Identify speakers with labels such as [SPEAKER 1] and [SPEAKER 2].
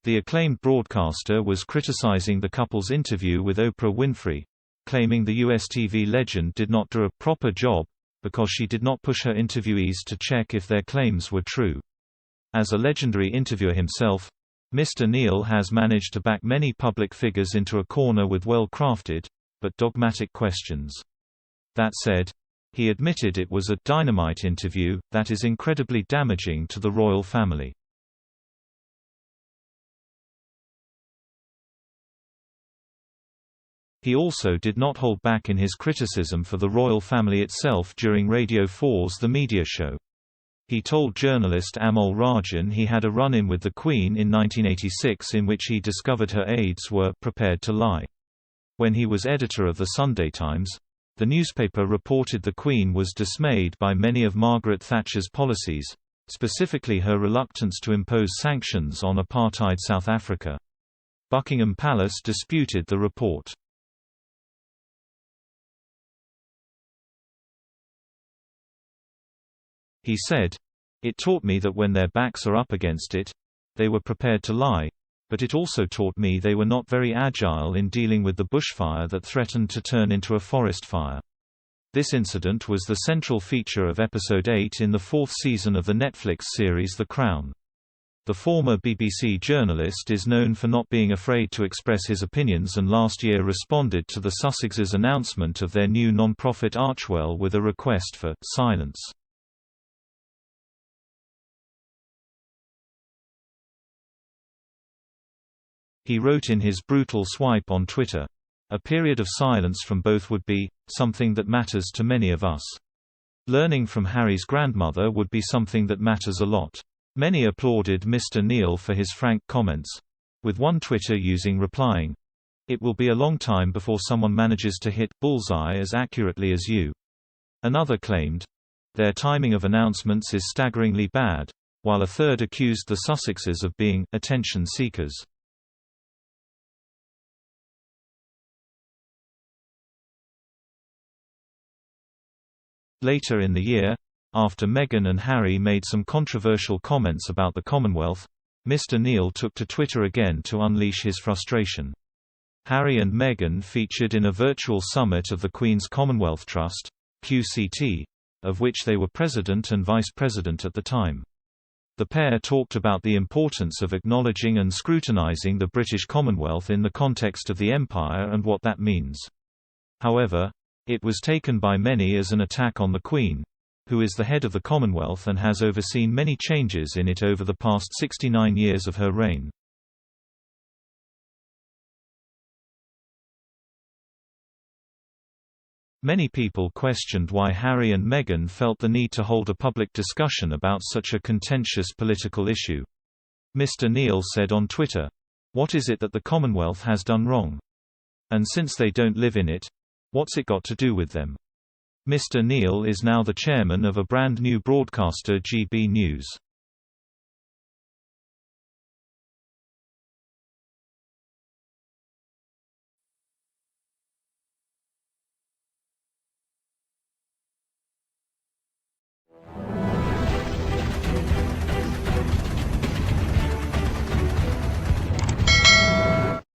[SPEAKER 1] The acclaimed broadcaster was criticizing the couple's interview with Oprah Winfrey, claiming the US TV legend did not do a proper job, because she did not push her interviewees to check if their claims were true. As a legendary interviewer himself, Mr. Neal has managed to back many public figures into a corner with well-crafted, but dogmatic questions. That said, he admitted it was a dynamite interview that is incredibly damaging to the royal family. He also did not hold back in his criticism for the royal family itself during Radio 4's The Media Show. He told journalist Amol Rajan he had a run-in with the Queen in 1986 in which he discovered her aides were prepared to lie. When he was editor of the Sunday Times, the newspaper reported the Queen was dismayed by many of Margaret Thatcher's policies, specifically her reluctance to impose sanctions on apartheid South Africa. Buckingham Palace disputed the report. He said, "It taught me that when their backs are up against it, they were prepared to lie, but it also taught me they were not very agile in dealing with the bushfire that threatened to turn into a forest fire." This incident was the central feature of Episode 8 in the fourth season of the Netflix series The Crown. The former BBC journalist is known for not being afraid to express his opinions and last year responded to the Sussexes' announcement of their new non-profit Archewell with a request for silence. He wrote in his brutal swipe on Twitter, "A period of silence from both would be something that matters to many of us. Learning from Harry's grandmother would be something that matters a lot." Many applauded Mr. Neal for his frank comments, with one Twitter user replying, "It will be a long time before someone manages to hit bullseye as accurately as you." Another claimed, "Their timing of announcements is staggeringly bad," while a third accused the Sussexes of being attention seekers. Later in the year, after Meghan and Harry made some controversial comments about the Commonwealth, Mr. Neal took to Twitter again to unleash his frustration. Harry and Meghan featured in a virtual summit of the Queen's Commonwealth Trust, QCT, of which they were president and vice president at the time. The pair talked about the importance of acknowledging and scrutinizing the British Commonwealth in the context of the Empire and what that means. However, it was taken by many as an attack on the Queen, who is the head of the Commonwealth and has overseen many changes in it over the past 69 years of her reign. Many people questioned why Harry and Meghan felt the need to hold a public discussion about such a contentious political issue. Mr. Neal said on Twitter, "What is it that the Commonwealth has done wrong? And since they don't live in it, what's it got to do with them?" Mr. Neal is now the chairman of a brand new broadcaster, GB News.